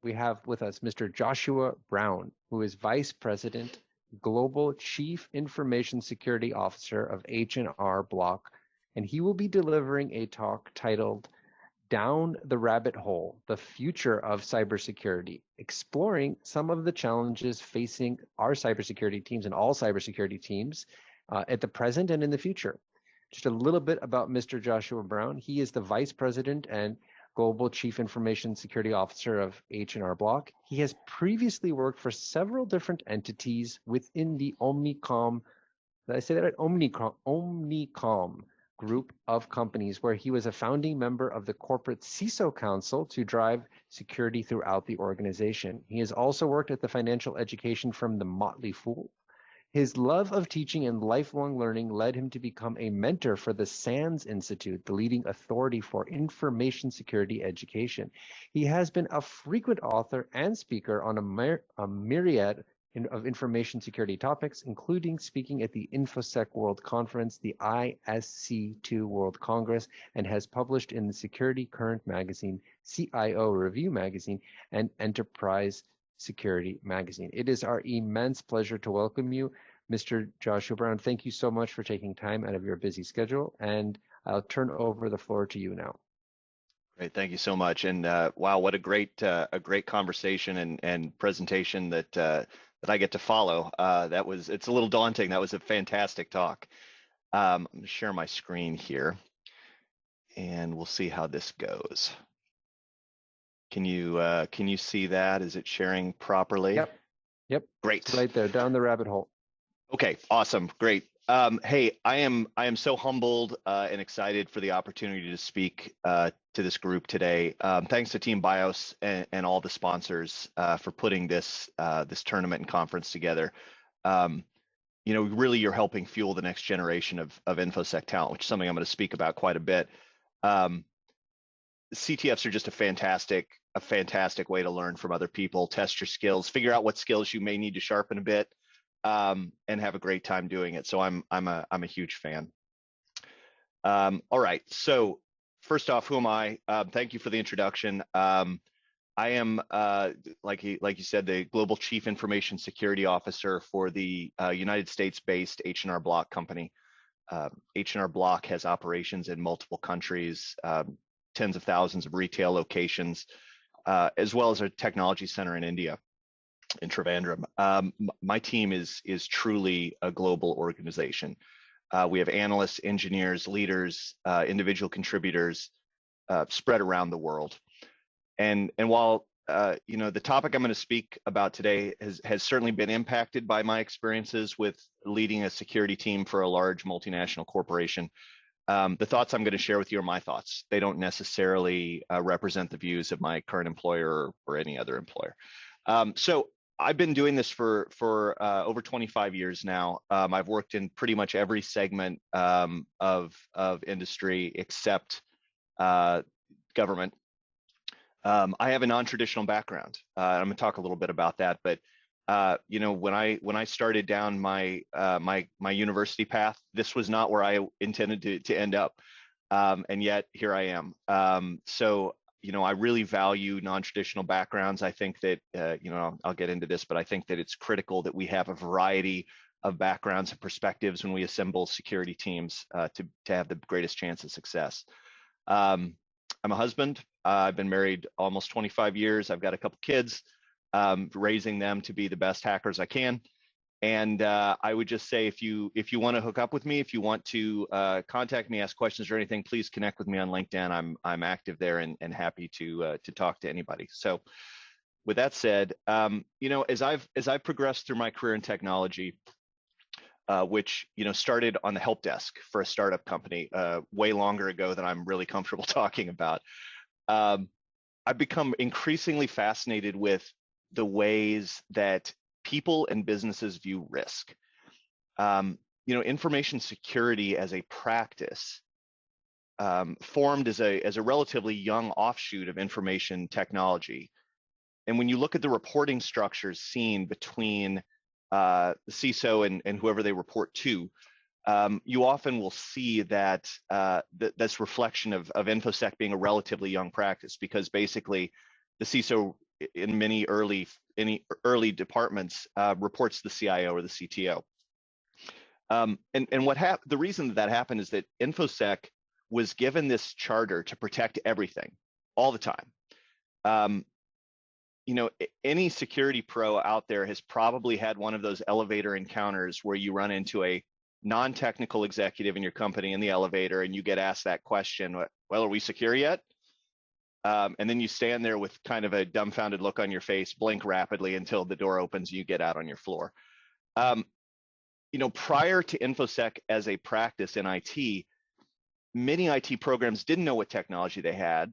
we have with us Mr. Joshua Brown, who is Vice President, Global Chief Information Security Officer of H&R Block, and he will be delivering a talk titled Down the Rabbit Hole, the Future of Cybersecurity, exploring some of the challenges facing our cybersecurity teams and all cybersecurity teams at the present and in the future. Just a little bit about Mr. Joshua Brown. He is the Vice President and Global Chief Information Security Officer of H&R Block. He has previously worked for several different entities within the Omnicom, did I say that right? Omnicom group of companies, where he was a founding member of the corporate CISO Council to drive security throughout the organization. He has also worked at the financial education firm The Motley Fool. His love of teaching and lifelong learning led him to become a mentor for the SANS Institute, the leading authority for information security education. He has been a frequent author and speaker on a myriad of information security topics, including speaking at the InfoSec World Conference, the ISC2 World Congress, and has published in the Security Current magazine, CIO Review magazine, and Enterprise Security magazine. It is our immense pleasure to welcome you, Mr. Joshua Brown. Thank you so much for taking time out of your busy schedule, and I'll turn over the floor to you now. Great, thank you so much. And wow, what a great conversation and presentation that I get to follow. It's a little daunting. That was a fantastic talk. I'm going to share my screen here, and we'll see how this goes. Can you see that? Is it sharing properly? Yep. Great. It's right there, down the rabbit hole. Okay, awesome, great. Hey, I am so humbled and excited for the opportunity to speak to this group today. Thanks to Team BIOS and all the sponsors for putting this tournament and conference together. Really, you're helping fuel the next generation of InfoSec talent, which is something I'm going to speak about quite a bit. CTFs are just a fantastic way to learn from other people, test your skills, figure out what skills you may need to sharpen a bit, and have a great time doing it. So I'm a huge fan. All right. So first off, who am I? Thank you for the introduction. I am, like you said, the Global Chief Information Security Officer for the United States-based H&R Block company. H&R Block has operations in multiple countries, tens of thousands of retail locations, as well as a technology center in India, in Trivandrum. My team is truly a global organization. We have analysts, engineers, leaders, individual contributors spread around the world. And while the topic I'm going to speak about today has certainly been impacted by my experiences with leading a security team for a large multinational corporation, the thoughts I'm going to share with you are my thoughts. They don't necessarily represent the views of my current employer or any other employer. So I've been doing this for over 25 years now. I've worked in pretty much every segment of industry except government. I have a non-traditional background. I'm going to talk a little bit about that, but when I started down my university path, this was not where I intended to end up, and yet here I am. So I really value non-traditional backgrounds. I think that I'll get into this, but I think that it's critical that we have a variety of backgrounds and perspectives when we assemble security teams to have the greatest chance of success. I'm a husband. I've been married almost 25 years. I've got a couple kids. Raising them to be the best hackers I can. And I would just say, if you want to hook up with me, if you want to contact me, ask questions or anything, please connect with me on LinkedIn. I'm active there and happy to talk to anybody. So with that said, as I've progressed through my career in technology, which started on the help desk for a startup company way longer ago than I'm really comfortable talking about, I've become increasingly fascinated with the ways that people and businesses view risk. Information security as a practice formed as a relatively young offshoot of information technology. And when you look at the reporting structures seen between the CISO and whoever they report to, you often will see that this reflection of InfoSec being a relatively young practice, because basically the CISO in many early departments reports to the CIO or the CTO. And what happened? The reason that happened is that InfoSec was given this charter to protect everything all the time. You know, any security pro out there has probably had one of those elevator encounters where you run into a non-technical executive in your company in the elevator and you get asked that question, well, are we secure yet? And then you stand there with kind of a dumbfounded look on your face, blink rapidly until the door opens and you get out on your floor. You know, prior to InfoSec as a practice in IT, many IT programs didn't know what technology they had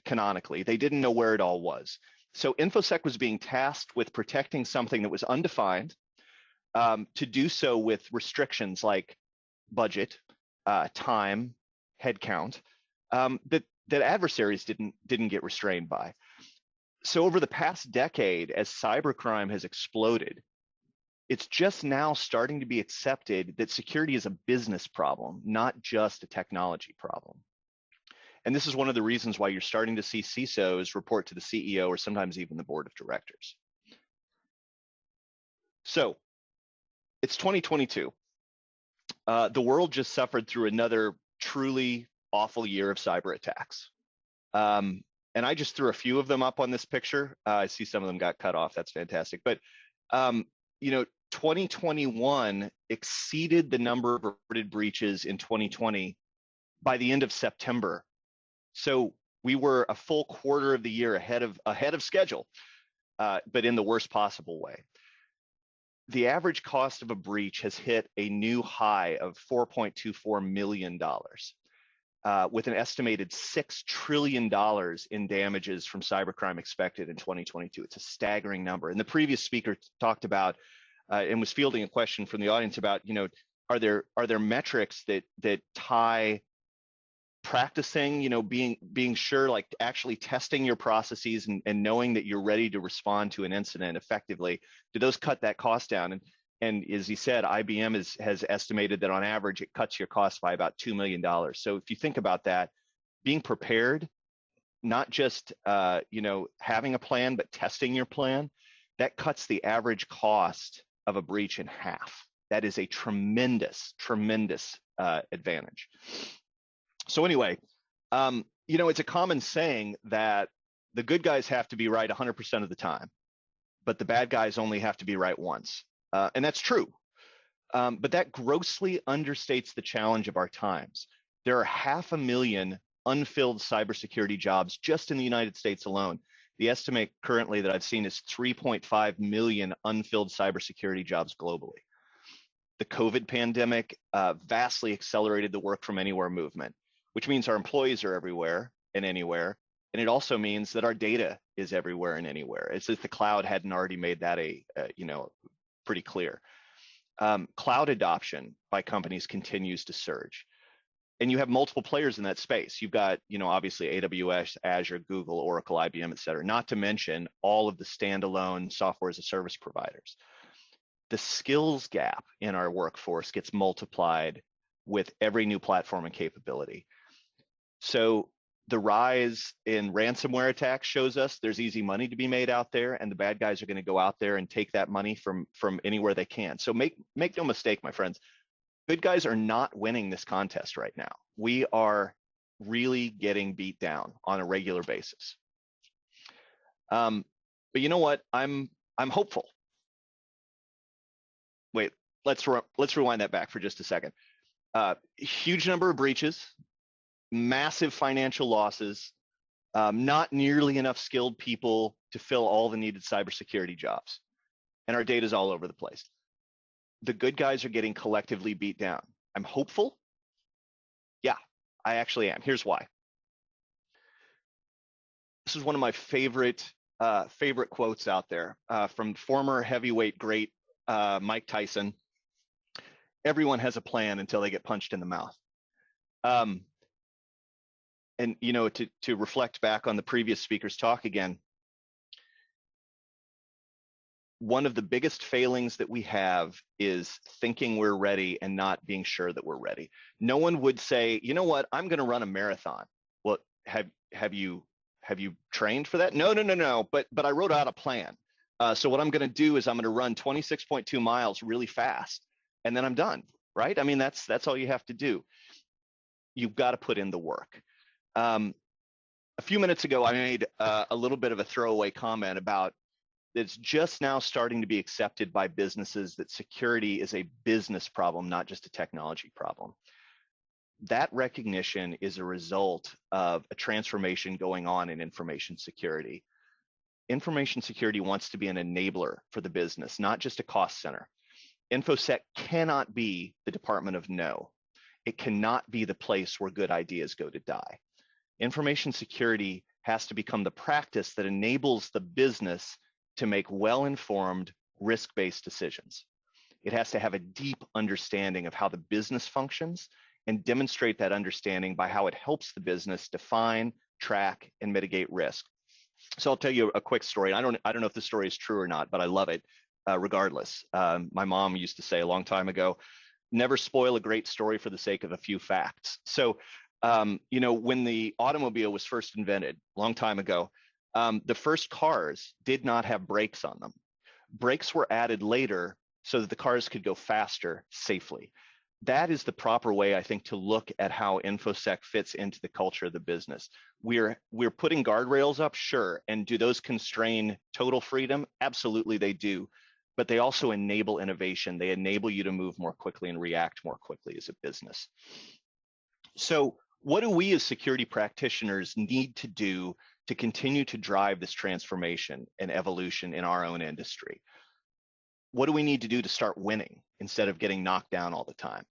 canonically. They didn't know where it all was. So InfoSec was being tasked with protecting something that was undefined, to do so with restrictions like budget, time, headcount, that adversaries didn't get restrained by. So over the past decade, as cybercrime has exploded, it's just now starting to be accepted that security is a business problem, not just a technology problem. And this is one of the reasons why you're starting to see CISOs report to the CEO or sometimes even the board of directors. So it's 2022. The world just suffered through another truly awful year of cyber attacks. And I just threw a few of them up on this picture. I see some of them got cut off. That's fantastic. But, you know, 2021 exceeded the number of reported breaches in 2020 by the end of September. So we were a full quarter of the year ahead of schedule, but in the worst possible way. The average cost of a breach has hit a new high of $4.24 million, with an estimated $6 trillion in damages from cybercrime expected in 2022. It's a staggering number. And the previous speaker talked about and was fielding a question from the audience about, you know, are there metrics that tie practicing, you know, being sure, like actually testing your processes and knowing that you're ready to respond to an incident effectively, do those cut that cost down? And as he said, IBM has estimated that on average it cuts your cost by about $2 million. So if you think about that, being prepared, not just you know, having a plan, but testing your plan, that cuts the average cost of a breach in half. That is a tremendous advantage. So anyway, you know, it's a common saying that the good guys have to be right 100% of the time, but the bad guys only have to be right once. And that's true. But that grossly understates the challenge of our times. There are 500,000 unfilled cybersecurity jobs just in the United States alone. The estimate currently that I've seen is 3.5 million unfilled cybersecurity jobs globally. The COVID pandemic vastly accelerated the work from anywhere movement, which means our employees are everywhere and anywhere. And it also means that our data is everywhere and anywhere. It's as if the cloud hadn't already made that you know, pretty clear. Cloud adoption by companies continues to surge. And you have multiple players in that space. You've got, you know, obviously AWS, Azure, Google, Oracle, IBM, et cetera, not to mention all of the standalone software as a service providers. The skills gap in our workforce gets multiplied with every new platform and capability. So the rise in ransomware attacks shows us there's easy money to be made out there, and the bad guys are going to go out there and take that money from anywhere they can. So make no mistake, my friends, good guys are not winning this contest right now. We are really getting beat down on a regular basis. But you know what? I'm hopeful. Wait, let's rewind that back for just a second. Huge number of breaches, massive financial losses, not nearly enough skilled people to fill all the needed cybersecurity jobs, and our data's all over the place. The good guys are getting collectively beat down. I'm hopeful. Yeah, I actually am. Here's why. This is one of my favorite quotes out there from former heavyweight great Mike Tyson. Everyone has a plan until they get punched in the mouth. And you know, to reflect back on the previous speaker's talk again, one of the biggest failings that we have is thinking we're ready and not being sure that we're ready. No one would say, you know what, I'm going to run a marathon. Well, have you have you trained for that? No. But I wrote out a plan. So what I'm going to do is I'm going to run 26.2 miles really fast, and then I'm done, right? I mean, that's all you have to do. You've got to put in the work. A few minutes ago, I made a little bit of a throwaway comment about it's just now starting to be accepted by businesses that security is a business problem, not just a technology problem. That recognition is a result of a transformation going on in information security. Information security wants to be an enabler for the business, not just a cost center. InfoSec cannot be the Department of No. It cannot be the place where good ideas go to die. Information security has to become the practice that enables the business to make well-informed, risk-based decisions. It has to have a deep understanding of how the business functions and demonstrate that understanding by how it helps the business define, track, and mitigate risk. So I'll tell you a quick story. I don't know if the story is true or not, but I love it regardless. My mom used to say a long time ago, never spoil a great story for the sake of a few facts. So, when the automobile was first invented a long time ago, the first cars did not have brakes on them. Brakes were added later so that the cars could go faster safely. That is the proper way, I think, to look at how InfoSec fits into the culture of the business. We're putting guardrails up, sure, and do those constrain total freedom? Absolutely, they do. But they also enable innovation. They enable you to move more quickly and react more quickly as a business. So what do we as security practitioners need to do to continue to drive this transformation and evolution in our own industry? What do we need to do to start winning instead of getting knocked down all the time?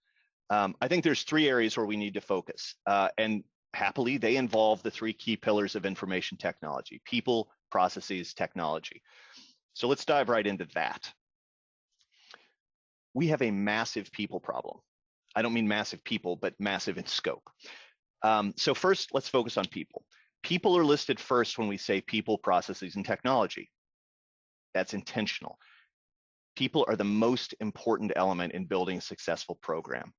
I think there's 3 areas where we need to focus. And happily, they involve the 3 key pillars of information technology: people, processes, technology. So let's dive right into that. We have a massive people problem. I don't mean massive people, but massive in scope. So first, let's focus on people. People are listed first when we say people, processes, and technology. That's intentional. People are the most important element in building a successful program.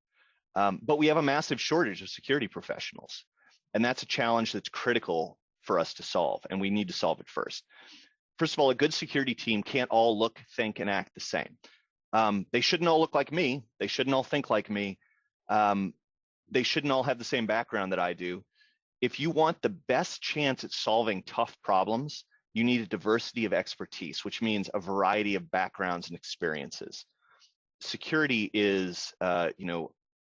But we have a massive shortage of security professionals. And that's a challenge that's critical for us to solve, and we need to solve it first. First of all, a good security team can't all look, think, and act the same. They shouldn't all look like me. They shouldn't all think like me. They shouldn't all have the same background that I do. If you want the best chance at solving tough problems, you need a diversity of expertise, which means a variety of backgrounds and experiences. Security is,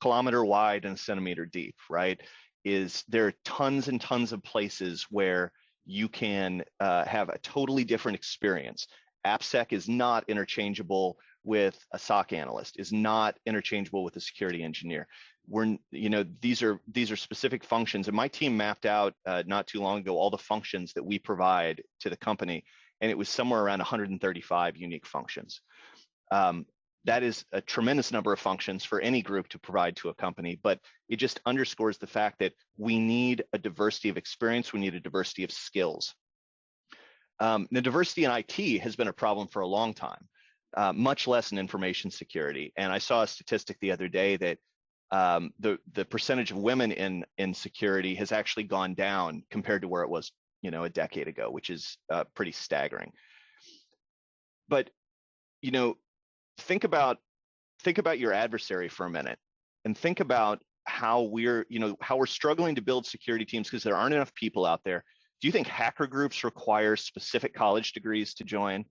kilometer wide and a centimeter deep, right? There are tons and tons of places where you can have a totally different experience. AppSec is not interchangeable with a SOC analyst, is not interchangeable with a security engineer. These are specific functions, and my team mapped out not too long ago all the functions that we provide to the company, and it was somewhere around 135 unique functions. That is a tremendous number of functions for any group to provide to a company, but it just underscores the fact that we need a diversity of experience, we need a diversity of skills. The diversity in IT has been a problem for a long time, much less in information security. And I saw a statistic the other day that the percentage of women in security has actually gone down compared to where it was, a decade ago, which is pretty staggering. But, think about your adversary for a minute, and think about how we're struggling to build security teams because there aren't enough people out there. Do you think hacker groups require specific college degrees to join,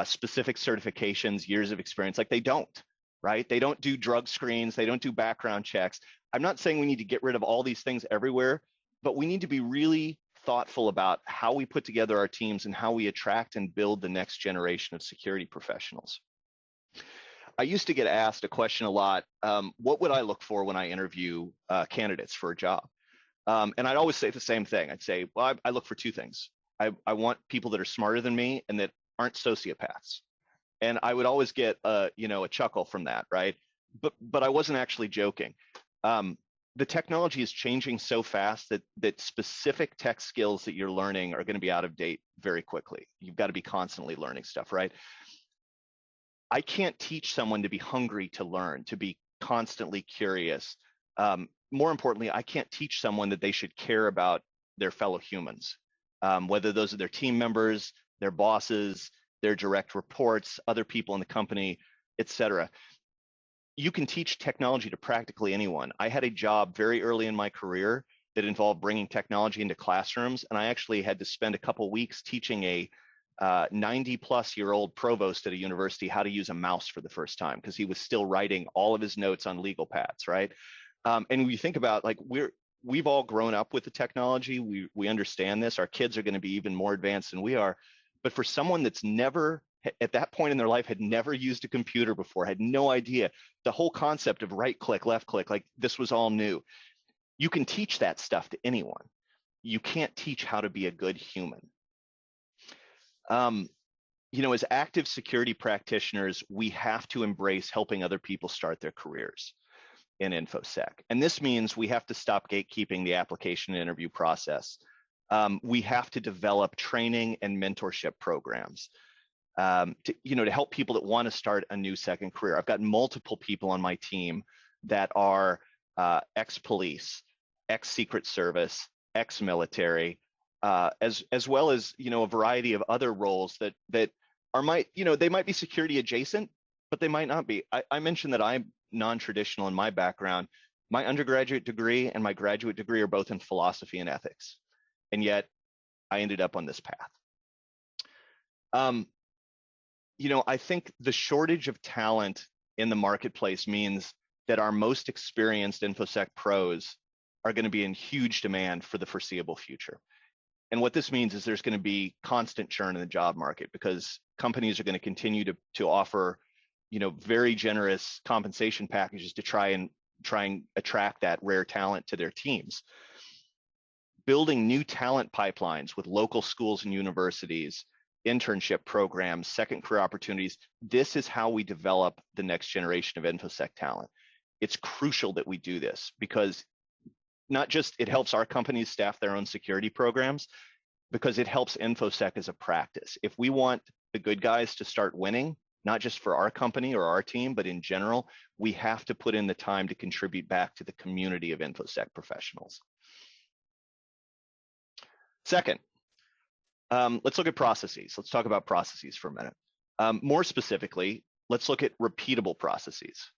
specific certifications, years of experience? Like, they don't, right? They don't do drug screens, they don't do background checks. I'm not saying we need to get rid of all these things everywhere, but we need to be really thoughtful about how we put together our teams and how we attract and build the next generation of security professionals. I used to get asked a question a lot, what would I look for when I interview candidates for a job? And I'd always say the same thing. I'd say, well, I look for 2 things. I want people that are smarter than me and that aren't sociopaths. And I would always get a chuckle from that, right? But I wasn't actually joking. The technology is changing so fast that specific tech skills that you're learning are going to be out of date very quickly. You've got to be constantly learning stuff, right? I can't teach someone to be hungry to learn, to be constantly curious. More importantly, I can't teach someone that they should care about their fellow humans. whether those are their team members, their bosses, their direct reports, other people in the company, etc. You can teach technology to practically anyone. I had a job very early in my career that involved bringing technology into classrooms, and I actually had to spend a couple weeks teaching a 90-plus-year-old provost at a university how to use a mouse for the first time, because he was still writing all of his notes on legal pads, right? And when you think about, like, we've all grown up with the technology, we understand this. Our kids are going to be even more advanced than we are. But for someone that's never, at that point in their life, had never used a computer before, had no idea, the whole concept of right click, left click, like this was all new. You can teach that stuff to anyone. You can't teach how to be a good human. You know, as active security practitioners, we have to embrace helping other people start their careers in InfoSec. And this means we have to stop gatekeeping the application and interview process. We have to develop training and mentorship programs to help people that want to start a new second career. I've got multiple people on my team that are ex-police, ex-Secret Service, ex-military, as well as a variety of other roles that they might be security adjacent, but they might not be. I mentioned that I'm non-traditional in my background. My undergraduate degree and my graduate degree are both in philosophy and ethics, and yet I ended up on this path. I think the shortage of talent in the marketplace means that our most experienced InfoSec pros are going to be in huge demand for the foreseeable future. And what this means is there's going to be constant churn in the job market, because companies are going to continue to offer, very generous compensation packages to try and attract that rare talent to their teams. Building new talent pipelines with local schools and universities, internship programs, second career opportunities. This is how we develop the next generation of InfoSec talent. It's crucial that we do this, because not just it helps our companies staff their own security programs, because it helps InfoSec as a practice. If we want the good guys to start winning, not just for our company or our team, but in general, we have to put in the time to contribute back to the community of InfoSec professionals. Second, let's look at processes. Let's talk about processes for a minute. More specifically, let's look at repeatable processes.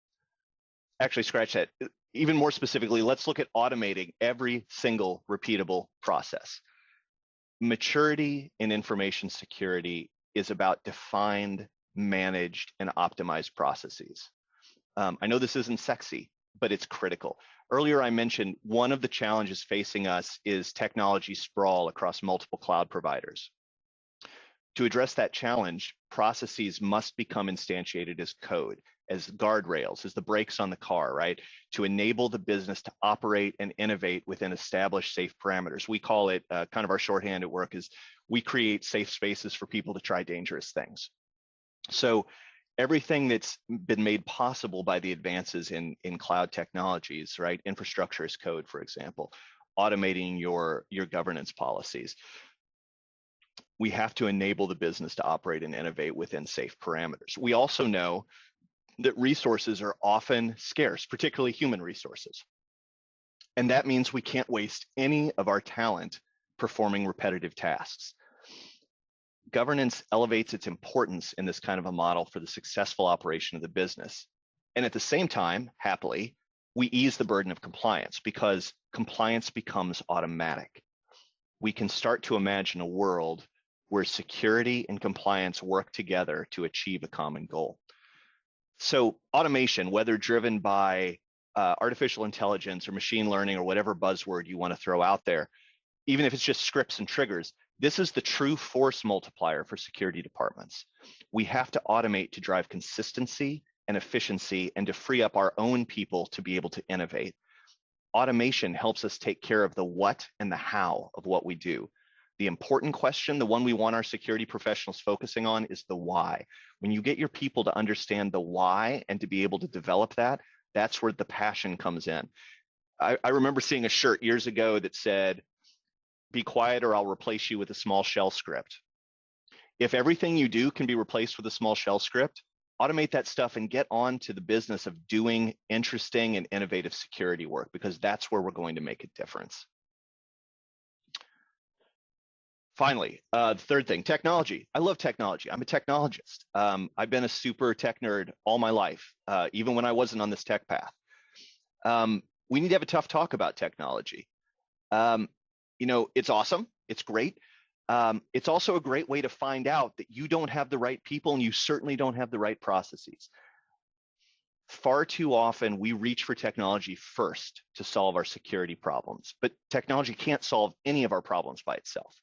Actually, scratch that. Even more specifically, let's look at automating every single repeatable process. Maturity in information security is about defined, managed, and optimized processes. I know this isn't sexy, but it's critical. Earlier, I mentioned one of the challenges facing us is technology sprawl across multiple cloud providers. To address that challenge, processes must become instantiated as code, as guardrails, as the brakes on the car, right? To enable the business to operate and innovate within established safe parameters. We call it, kind of our shorthand at work is, we create safe spaces for people to try dangerous things. So everything that's been made possible by the advances in cloud technologies, right? Infrastructure as code, for example, automating your governance policies. We have to enable the business to operate and innovate within safe parameters. We also know that resources are often scarce, particularly human resources. And that means we can't waste any of our talent performing repetitive tasks. Governance elevates its importance in this kind of a model for the successful operation of the business. And at the same time, happily, we ease the burden of compliance, because compliance becomes automatic. We can start to imagine a world where security and compliance work together to achieve a common goal. So automation, whether driven by artificial intelligence or machine learning or whatever buzzword you want to throw out there, even if it's just scripts and triggers, this is the true force multiplier for security departments. We have to automate to drive consistency and efficiency and to free up our own people to be able to innovate. Automation helps us take care of the what and the how of what we do. The important question, the one we want our security professionals focusing on, is the why. When you get your people to understand the why and to be able to develop that, that's where the passion comes in. I remember seeing a shirt years ago that said, "Be quiet or I'll replace you with a small shell script." If everything you do can be replaced with a small shell script, automate that stuff and get on to the business of doing interesting and innovative security work, because that's where we're going to make a difference. Finally, the third thing, technology. I love technology. I'm a technologist. I've been a super tech nerd all my life, even when I wasn't on this tech path. We need to have a tough talk about technology. It's awesome. It's great. It's also a great way to find out that you don't have the right people and you certainly don't have the right processes. Far too often, we reach for technology first to solve our security problems, but technology can't solve any of our problems by itself.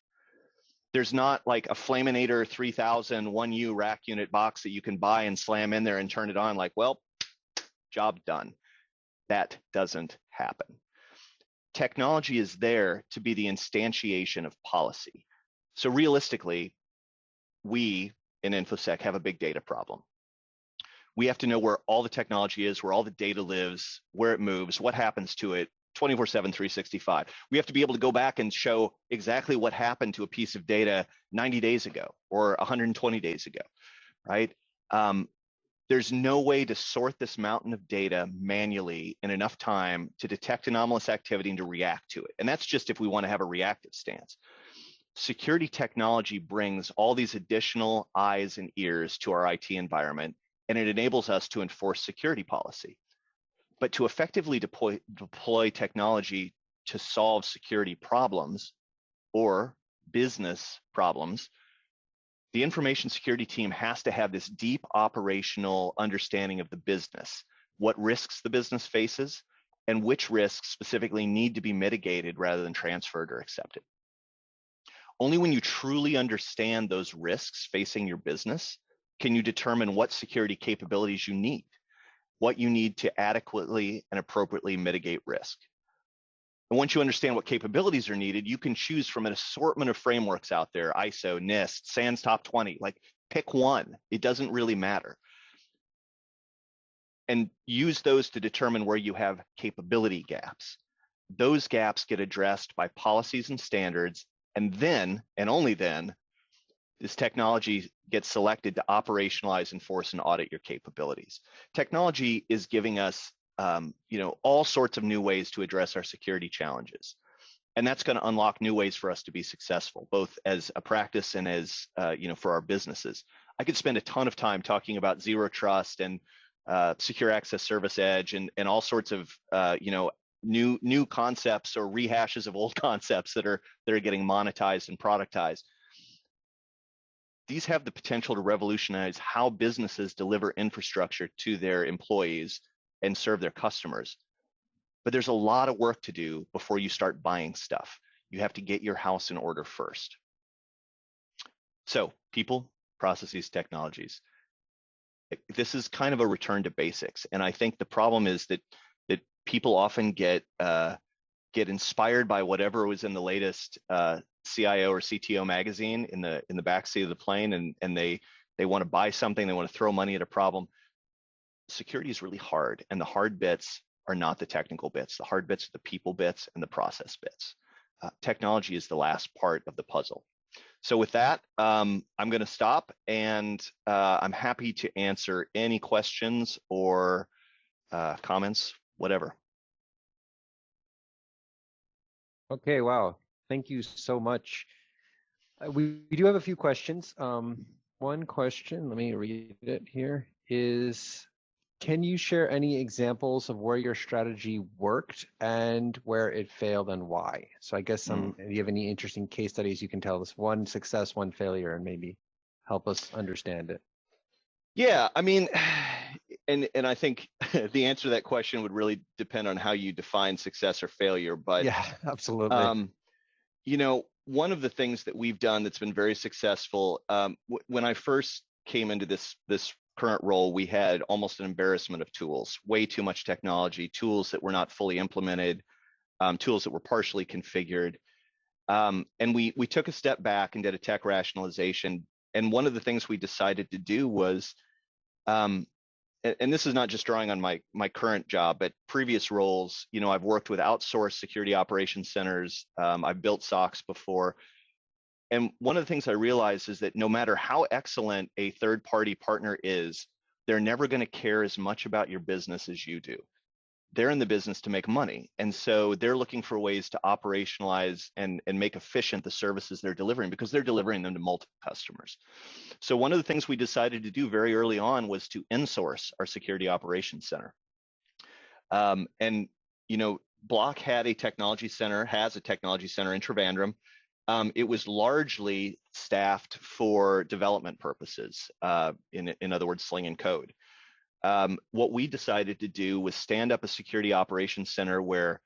There's not like a Flaminator 3000 1U rack unit box that you can buy and slam in there and turn it on like, well, job done. That doesn't happen. Technology is there to be the instantiation of policy. So realistically, we in InfoSec have a big data problem. We have to know where all the technology is, where all the data lives, where it moves, what happens to it 24/7, 365. We have to be able to go back and show exactly what happened to a piece of data 90 days ago or 120 days ago, right? There's no way to sort this mountain of data manually in enough time to detect anomalous activity and to react to it. And that's just if we want to have a reactive stance. Security technology brings all these additional eyes and ears to our IT environment, and it enables us to enforce security policy. But to effectively deploy technology to solve security problems or business problems, the information security team has to have this deep operational understanding of the business, what risks the business faces, and which risks specifically need to be mitigated rather than transferred or accepted. Only when you truly understand those risks facing your business can you determine what security capabilities you need, what you need to adequately and appropriately mitigate risk. And once you understand what capabilities are needed, you can choose from an assortment of frameworks out there, ISO, NIST, SANS Top 20, like pick one, it doesn't really matter. And use those to determine where you have capability gaps. Those gaps get addressed by policies and standards, and then, and only then, this technology gets selected to operationalize, enforce, and audit your capabilities. Technology is giving us all sorts of new ways to address our security challenges. And that's going to unlock new ways for us to be successful, both as a practice and as, for our businesses. I could spend a ton of time talking about zero trust and secure access service edge and all sorts of, new concepts or rehashes of old concepts that are getting monetized and productized. These have the potential to revolutionize how businesses deliver infrastructure to their employees and serve their customers. But there's a lot of work to do before you start buying stuff. You have to get your house in order first. So people, processes, technologies. This is kind of a return to basics. And I think the problem is that people often get inspired by whatever was in the latest CIO or CTO magazine in the backseat of the plane, and they want to buy something, they want to throw money at a problem. Security is really hard, and the hard bits are not the technical bits. The hard bits are the people bits and the process bits. Technology is the last part of the puzzle. So with that, I'm going to stop, and I'm happy to answer any questions or comments, whatever. Okay, wow. Thank you so much. We do have a few questions. One question, let me read it here, is can you share any examples of where your strategy worked and where it failed and why? So I guess do you have any interesting case studies you can tell us? One success, one failure, and maybe help us understand it. Yeah, I mean, and I think the answer to that question would really depend on how you define success or failure. But yeah, absolutely. One of the things that we've done that's been very successful, when I first came into this current role, we had almost an embarrassment of tools, way too much technology, tools that were not fully implemented, tools that were partially configured. And we took a step back and did a tech rationalization. And one of the things we decided to do was, and this is not just drawing on my current job, but previous roles, I've worked with outsourced security operations centers. I've built SOCs before. And one of the things I realized is that no matter how excellent a third-party partner is, they're never going to care as much about your business as you do. they're in the business to make money. And so they're looking for ways to operationalize and make efficient the services they're delivering, because they're delivering them to multiple customers. So one of the things we decided to do very early on was to insource our security operations center. And, you know, Block has a technology center in Trivandrum. It was largely staffed for development purposes, in other words, slinging code. What we decided to do was stand up a security operations center where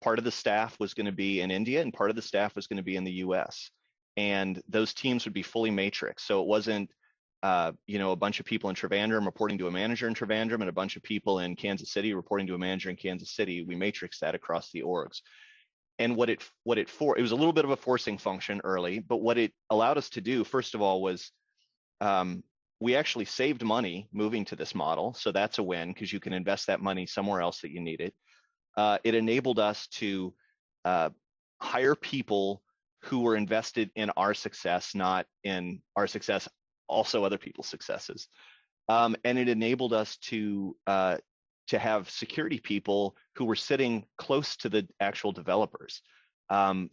part of the staff was going to be in India and part of the staff was going to be in the US. And those teams would be fully matrix. So it wasn't, you know, a bunch of people in Trivandrum reporting to a manager in Trivandrum and a bunch of people in Kansas City reporting to a manager in Kansas City. We matrixed that across the orgs. And it was a little bit of a forcing function early, but what it allowed us to do, first of all, was we actually saved money moving to this model. So that's a win, because you can invest that money somewhere else that you need it. It enabled us to hire people who were invested in our success, not in our success, also other people's successes. And it enabled us to have security people who were sitting close to the actual developers.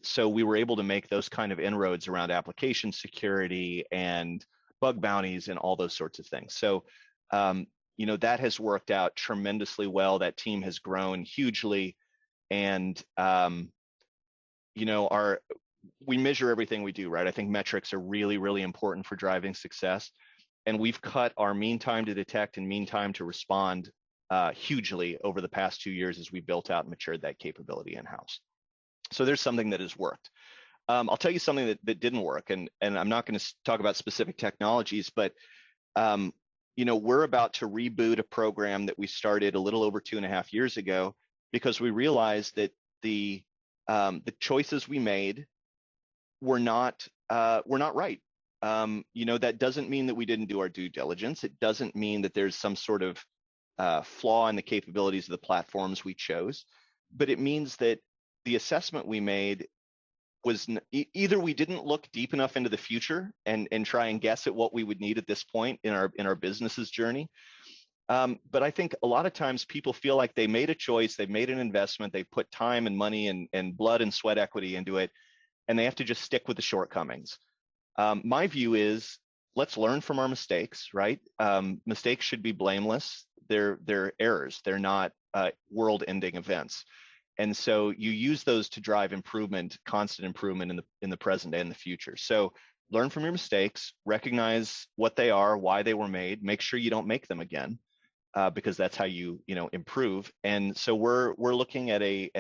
So we were able to make those kind of inroads around application security and bug bounties and all those sorts of things. So, you know, that has worked out tremendously well. That team has grown hugely. And, you know, we measure everything we do, right? I think metrics are really, really important for driving success. And we've cut our mean time to detect and mean time to respond hugely over the past 2 years as we built out and matured that capability in-house. So there's something that has worked. I'll tell you something that didn't work, and I'm not going to talk about specific technologies, but you know, we're about to reboot a program that we started a little over 2.5 years ago, because we realized that the choices we made were not right. You know, that doesn't mean that we didn't do our due diligence. It doesn't mean that there's some sort of flaw in the capabilities of the platforms we chose, but it means that the assessment we made was either we didn't look deep enough into the future and try and guess at what we would need at this point in our business's journey. But I think a lot of times people feel like they made a choice, they've made an investment, they put time and money and blood and sweat equity into it, and they have to just stick with the shortcomings. My view is, let's learn from our mistakes, right? Mistakes should be blameless. They're errors. They're not world-ending events. And so you use those to drive improvement, constant improvement in the present day and the future. So learn from your mistakes, recognize what they are, why they were made, make sure you don't make them again, because that's how you improve. And so we're looking at a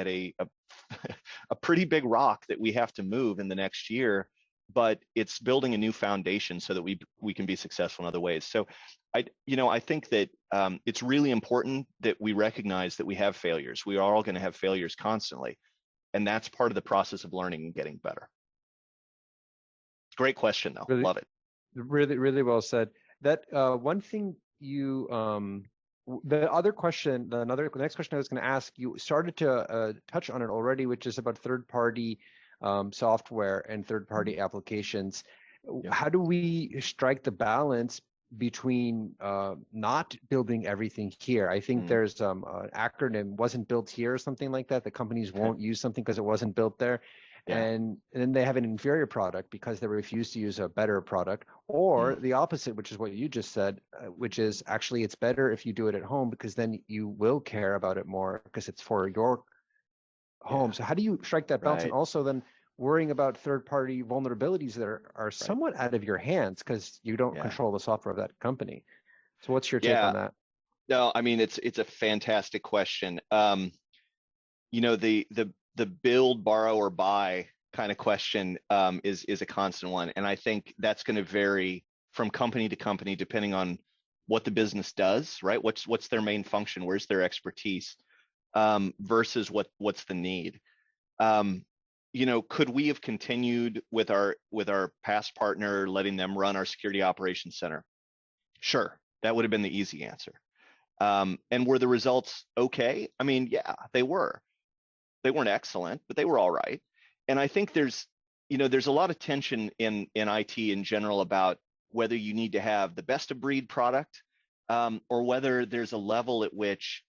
pretty big rock that we have to move in the next year, but it's building a new foundation so that we can be successful in other ways. So I think that it's really important that we recognize that we have failures. We are all going to have failures constantly, and that's part of the process of learning and getting better. Great question, though. Really, love it. Really, really well said. That one thing you, the other question, the next question I was going to ask, you started to touch on it already, which is about third-party software and third-party applications. Yeah. How do we strike the balance between not building everything here? I think there's an acronym, wasn't built here or something like that. The companies won't use something because it wasn't built there. Yeah. And then they have an inferior product because they refuse to use a better product, or the opposite, which is what you just said, which is actually it's better if you do it at home, because then you will care about it more because it's for your home. So how do you strike that balance? Right. And also then worrying about third-party vulnerabilities that are somewhat out of your hands because you don't control the software of that company. So what's your take on that? No, I mean, it's a fantastic question. The build, borrow, or buy kind of question is a constant one. And I think that's going to vary from company to company depending on what the business does, right? What's their main function? Where's their expertise versus what's the need? Could we have continued with our past partner, letting them run our security operations center? Sure, that would have been the easy answer. And were the results okay? I mean, yeah, they were. They weren't excellent, but they were all right. And I think there's a lot of tension in IT in general about whether you need to have the best of breed product or whether there's a level at which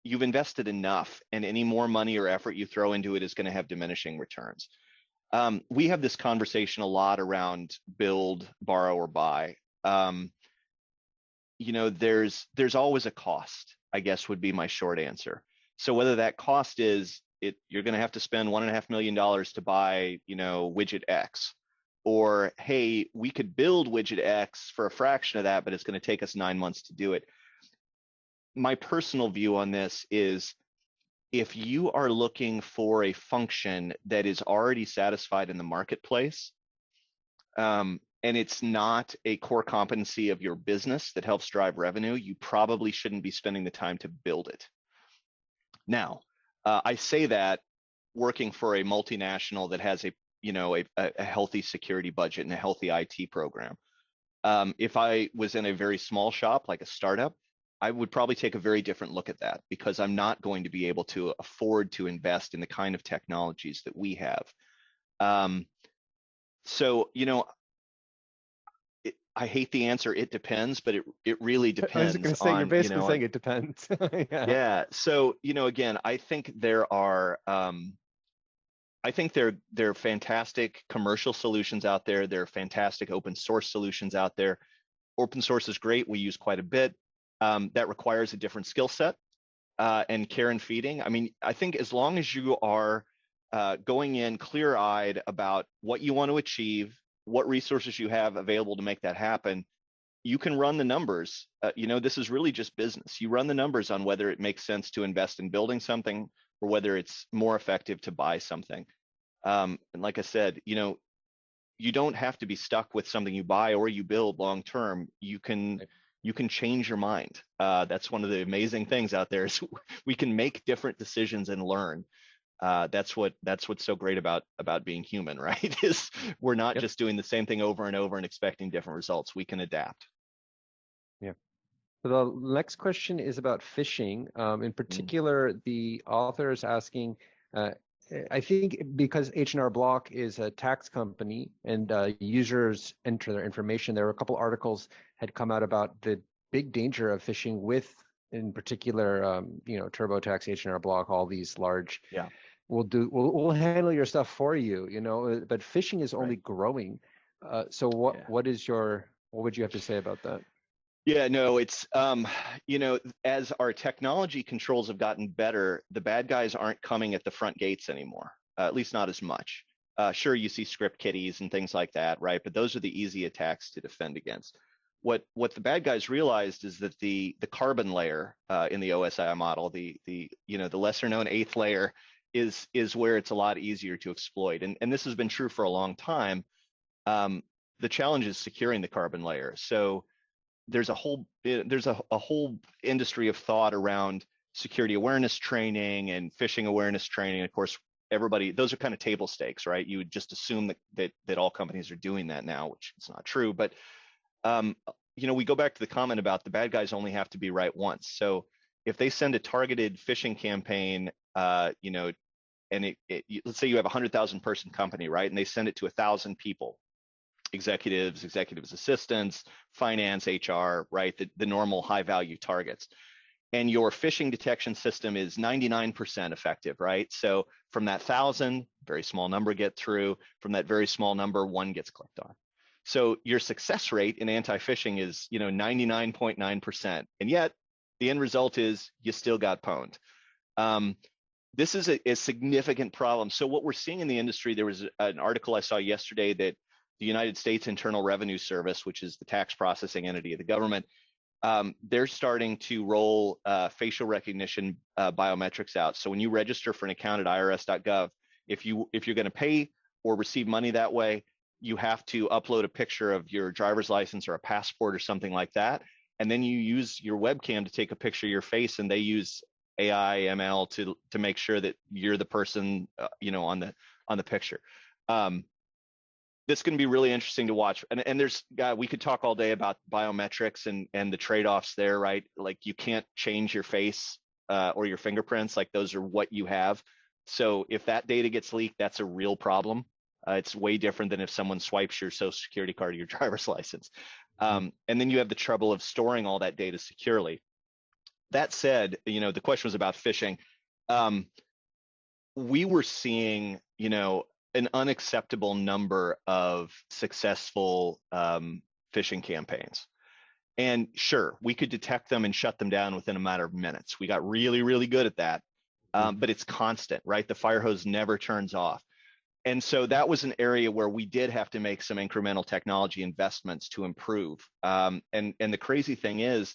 you've invested enough, and any more money or effort you throw into it is going to have diminishing returns. We have this conversation a lot around build, borrow, or buy. There's always a cost, I guess would be my short answer. So whether that cost is you're going to have to spend $1.5 million to buy, widget X, or hey, we could build widget X for a fraction of that, but it's going to take us 9 months to do it. My personal view on this is, if you are looking for a function that is already satisfied in the marketplace, and it's not a core competency of your business that helps drive revenue, you probably shouldn't be spending the time to build it. Now, I say that working for a multinational that has a healthy security budget and a healthy IT program. If I was in a very small shop, like a startup, I would probably take a very different look at that, because I'm not going to be able to afford to invest in the kind of technologies that we have. I hate the answer, it depends, but it really depends. I was going to say, you're basically saying it depends. Yeah. So, again, I think there are, there are fantastic commercial solutions out there. There are fantastic open source solutions out there. Open source is great. We use quite a bit. That requires a different skill set and care and feeding. I mean, I think as long as you are going in clear-eyed about what you want to achieve, what resources you have available to make that happen, you can run the numbers. This is really just business. You run the numbers on whether it makes sense to invest in building something or whether it's more effective to buy something. And like I said, you don't have to be stuck with something you buy or you build long term. You can change your mind. That's one of the amazing things out there, is we can make different decisions and learn. That's what's so great about being human, right? Is we're not just doing the same thing over and over and expecting different results. We can adapt. Yeah. So the next question is about phishing. In particular, the author is asking, I think because H&R Block is a tax company and users enter their information, there were a couple articles had come out about the big danger of phishing with, in particular, TurboTax, H&R Block, all these large. Yeah. We'll handle your stuff for you, but phishing is only growing. So what would you have to say about that? Yeah, no, it's, as our technology controls have gotten better, the bad guys aren't coming at the front gates anymore, at least not as much. Sure, you see script kiddies and things like that, right? But those are the easy attacks to defend against. What the bad guys realized is that the carbon layer in the OSI model, the lesser known 8th layer, is where it's a lot easier to exploit. And this has been true for a long time. The challenge is securing the carbon layer. So there's a whole industry of thought around security awareness training and phishing awareness training. Of course, those are kind of table stakes, right? You would just assume that all companies are doing that now, which is not true. But we go back to the comment about the bad guys only have to be right once. So if they send a targeted phishing campaign, and let's say you have a 100,000 person company, right? And they send it to 1,000 people. Executives, assistants, finance, HR, right? The normal high value targets. And your phishing detection system is 99% effective, right? So from that 1,000, very small number get through. From that very small number, 1 gets clicked on. So your success rate in anti-phishing is 99.9%. And yet the end result is you still got pwned. This is a significant problem. So what we're seeing in the industry, there was an article I saw yesterday that the United States Internal Revenue Service, which is the tax processing entity of the government, they're starting to roll facial recognition biometrics out. So when you register for an account at irs.gov, if you're going to pay or receive money that way, you have to upload a picture of your driver's license or a passport or something like that, and then you use your webcam to take a picture of your face, and they use AI ML to make sure that you're the person on the picture. This is going to be really interesting to watch. And there's, we could talk all day about biometrics and the trade-offs there, right? Like you can't change your face or your fingerprints, like those are what you have. So if that data gets leaked, that's a real problem. It's way different than if someone swipes your social security card or your driver's license. And then you have the trouble of storing all that data securely. that said, the question was about phishing. We were seeing, an unacceptable number of successful phishing campaigns. And sure, we could detect them and shut them down within a matter of minutes. We got really, really good at that. But it's constant, right? The fire hose never turns off. And so that was an area where we did have to make some incremental technology investments to improve. And the crazy thing is,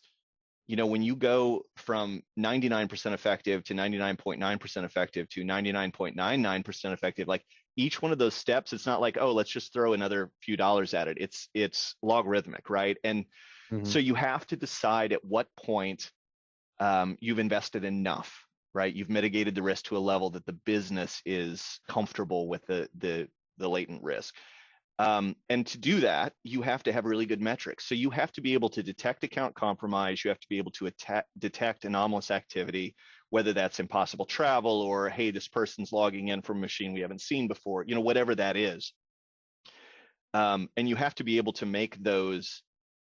when you go from 99% effective to 99.9% effective to 99.99% effective, like each one of those steps, it's not like, oh, let's just throw another few dollars at it. It's logarithmic, right? And so you have to decide at what point you've invested enough, right? You've mitigated the risk to a level that the business is comfortable with the latent risk. And to do that, you have to have really good metrics. So you have to be able to detect account compromise. You have to be able to detect anomalous activity, whether that's impossible travel or, hey, this person's logging in from a machine we haven't seen before, whatever that is. And you have to be able to make those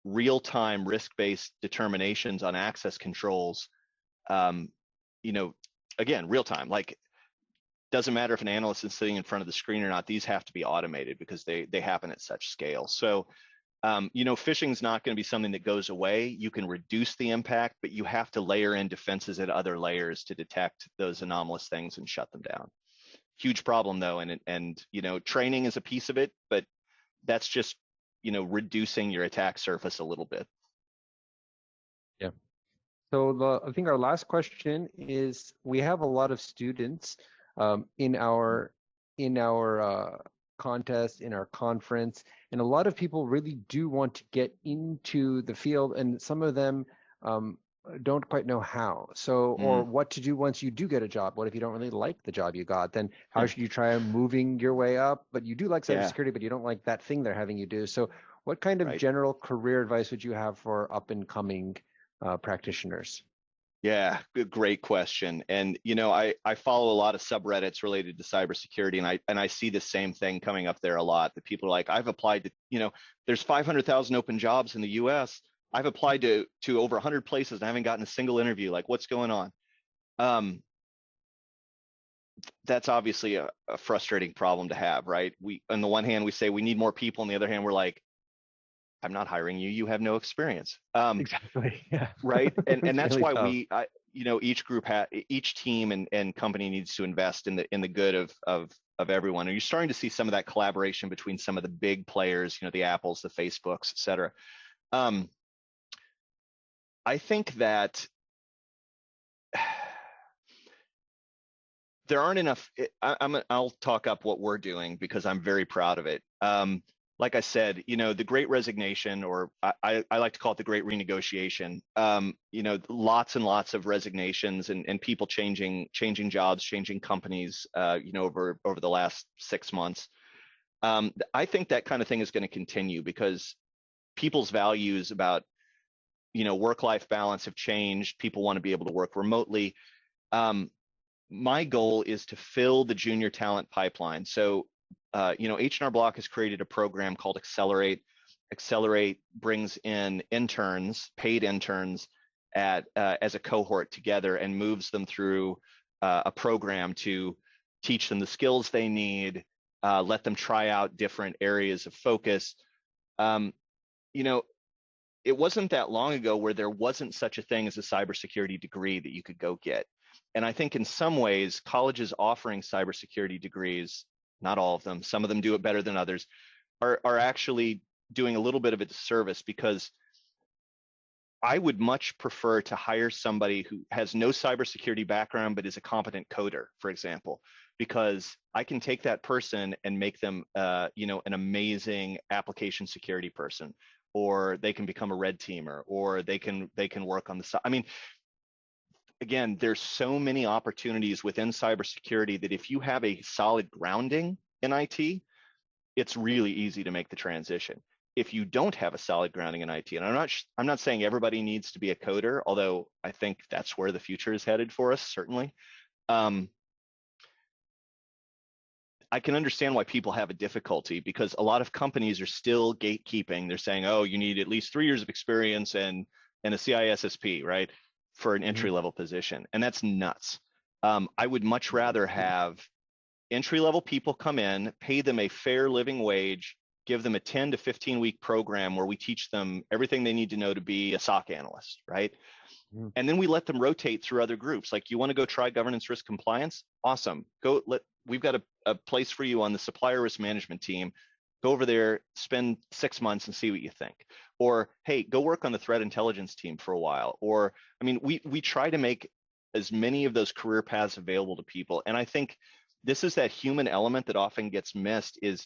real-time risk-based determinations on access controls, again, real-time. Like, doesn't matter if an analyst is sitting in front of the screen or not, these have to be automated because they happen at such scale. So, phishing is not going to be something that goes away. You can reduce the impact, but you have to layer in defenses at other layers to detect those anomalous things and shut them down. Huge problem though, and training is a piece of it, but that's just, reducing your attack surface a little bit. Yeah. So I think our last question is, we have a lot of students in our contest, in our conference, and a lot of people really do want to get into the field, and some of them don't quite know how. So, or what to do once you do get a job. What if you don't really like the job you got? Then how should you try moving your way up? But you do like cybersecurity, but you don't like that thing they're having you do. So what kind of general career advice would you have for up and coming practitioners? Yeah, great question. And I follow a lot of subreddits related to cybersecurity, and I see the same thing coming up there a lot. That people are like, I've applied to, there's 500,000 open jobs in the U.S. I've applied to over 100 places and I haven't gotten a single interview. Like, what's going on? That's obviously a frustrating problem to have, right? On the one hand, we say we need more people. On the other hand, we're like, I'm not hiring you. You have no experience. Exactly. Yeah. Right. And that's really why each group each team and company needs to invest in the good of everyone. And you're starting to see some of that collaboration between some of the big players, the Apples, the Facebooks, et cetera. I think that there aren't enough. I'll talk up what we're doing because I'm very proud of it. Like I said, the great resignation, or I like to call it the great renegotiation, lots and lots of resignations and people changing jobs, changing companies, over the last 6 months. I think that kind of thing is going to continue because people's values about, work-life balance have changed. People want to be able to work remotely. My goal is to fill the junior talent pipeline. So, H&R Block has created a program called Accelerate. Accelerate brings in interns, paid interns, as a cohort together and moves them through a program to teach them the skills they need, let them try out different areas of focus. It wasn't that long ago where there wasn't such a thing as a cybersecurity degree that you could go get. And I think in some ways, colleges offering cybersecurity degrees, not all of them, some of them do it better than others, are actually doing a little bit of a disservice, because I would much prefer to hire somebody who has no cybersecurity background but is a competent coder, for example, because I can take that person and make them, an amazing application security person, or they can become a red teamer, or they can work on the side. I mean, again, there's so many opportunities within cybersecurity that if you have a solid grounding in IT, it's really easy to make the transition. If you don't have a solid grounding in IT, and I'm not saying everybody needs to be a coder, although I think that's where the future is headed for us, certainly. I can understand why people have a difficulty, because a lot of companies are still gatekeeping. They're saying, oh, you need at least 3 years of experience and a CISSP, right? for an entry-level position, and that's nuts. I would much rather have entry-level people come in, pay them a fair living wage, give them a 10 to 15 week program where we teach them everything they need to know to be a SOC analyst, right? And then we let them rotate through other groups. Like, you want to go try governance risk compliance? Awesome. We've got a place for you on the supplier risk management team. Go over there, spend 6 months and see what you think. Or, hey, go work on the threat intelligence team for a while. Or, I mean, we try to make as many of those career paths available to people. And I think this is that human element that often gets missed, is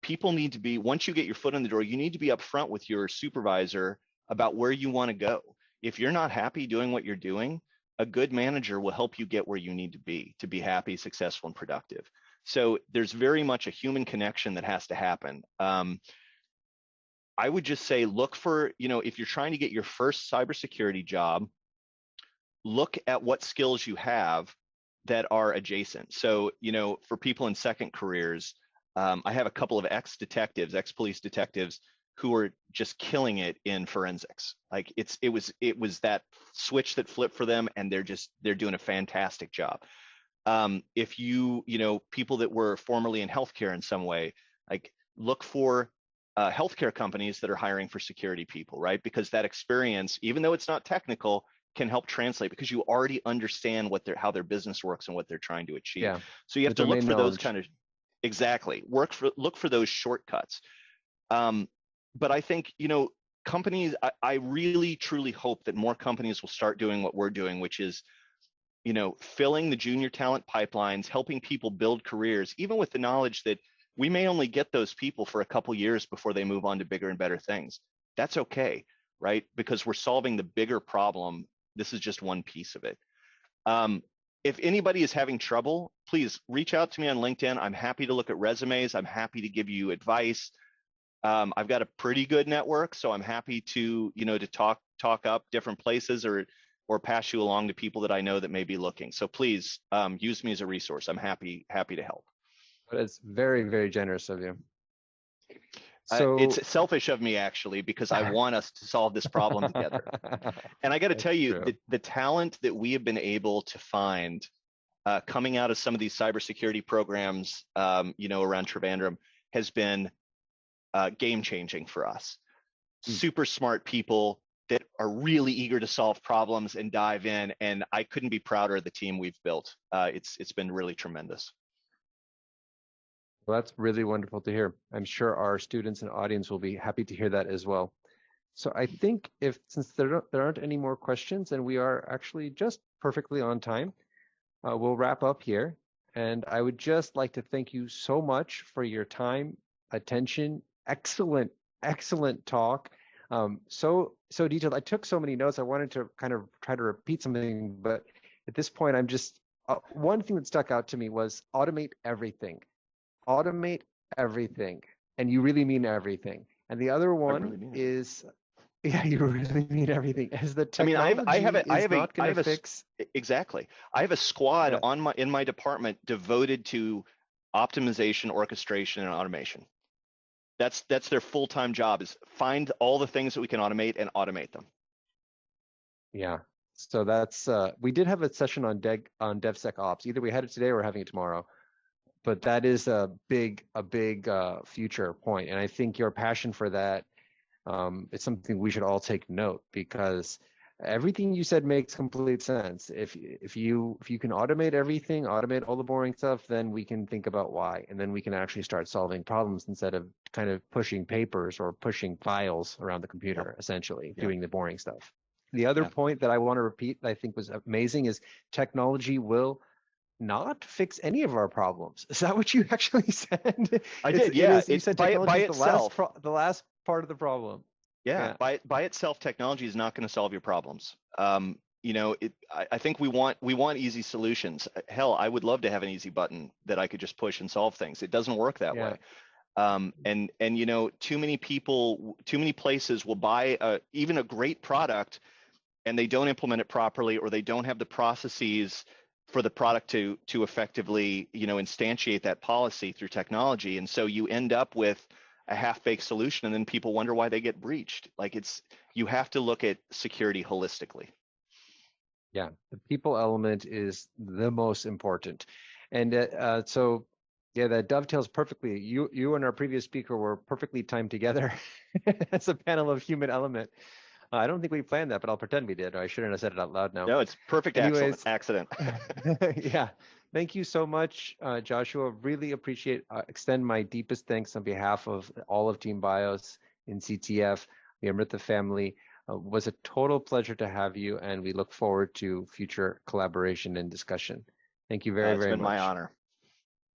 people need to be, once you get your foot in the door, you need to be upfront with your supervisor about where you want to go. If you're not happy doing what you're doing, a good manager will help you get where you need to be happy, successful, and productive. So there's very much a human connection that has to happen. I would just say, look for, if you're trying to get your first cybersecurity job, look at what skills you have that are adjacent. So, for people in second careers, I have a couple of ex-police detectives who are just killing it in forensics. Like, it was that switch that flipped for them, and they're doing a fantastic job. If people that were formerly in healthcare in some way, like, look for healthcare companies that are hiring for security people, right? Because that experience, even though it's not technical, can help translate, because you already understand how their business works and what they're trying to achieve. Yeah. So you have to look for those kind of, exactly, look for those shortcuts. But I think, companies, I really truly hope that more companies will start doing what we're doing, which is, filling the junior talent pipelines, helping people build careers, even with the knowledge that we may only get those people for a couple years before they move on to bigger and better things. That's okay, right? Because we're solving the bigger problem. This is just one piece of it. If anybody is having trouble, please reach out to me on LinkedIn. I'm happy to look at resumes. I'm happy to give you advice. I've got a pretty good network, so I'm happy to, to talk up different places or pass you along to people that I know that may be looking. So please use me as a resource. I'm happy to help. That's very, very generous of you. So it's selfish of me, actually, because I want us to solve this problem together. And I got to tell you, the talent that we have been able to find coming out of some of these cybersecurity programs, around Trivandrum, has been game-changing for us. Super smart people that are really eager to solve problems and dive in, and I couldn't be prouder of the team we've built. It's been really tremendous. Well, that's really wonderful to hear. I'm sure our students and audience will be happy to hear that as well. So I think since there aren't any more questions, and we are actually just perfectly on time, we'll wrap up here. And I would just like to thank you so much for your time, attention. Excellent talk. So detailed. I took so many notes. I wanted to kind of try to repeat something, but at this point, I'm just one thing that stuck out to me was automate everything. Automate everything, and you really mean everything. And the other one is, yeah, you really mean everything. As the technology not going to fix. Exactly. I have a squad in my department devoted to optimization, orchestration, and automation. That's their full-time job, is find all the things that we can automate and automate them. Yeah. So that's we did have a session on DevSecOps. Either we had it today or we're having it tomorrow. But that is a big future point, and I think your passion for that is something we should all take note, because everything you said makes complete sense. If you can automate everything, automate all the boring stuff, then we can think about why, and then we can actually start solving problems instead of kind of pushing papers or pushing files around the computer, essentially doing the boring stuff. The other point that I want to repeat that I think was amazing is technology will not fix any of our problems. Is that what you actually said? I did, yeah. You said technology is the last part of the problem. Yeah. By itself, technology is not going to solve your problems. I think we want easy solutions. Hell, I would love to have an easy button that I could just push and solve things. It doesn't work that way. And too many places will buy even a great product, and they don't implement it properly, or they don't have the processes for the product to effectively, instantiate that policy through technology. And so you end up with a half-baked solution, and then people wonder why they get breached. Like, you have to look at security holistically. Yeah, the people element is the most important. And so, yeah, that dovetails perfectly. You and our previous speaker were perfectly timed together as a panel of human element. I don't think we planned that, but I'll pretend we did. I shouldn't have said it out loud now. No, it's perfect Anyways, accident. yeah, thank you so much, Joshua. Really appreciate, extend my deepest thanks on behalf of all of Team BIOS in CTF, the Amrita family. Was a total pleasure to have you, and we look forward to future collaboration and discussion. Thank you very, It's very been my much. honor.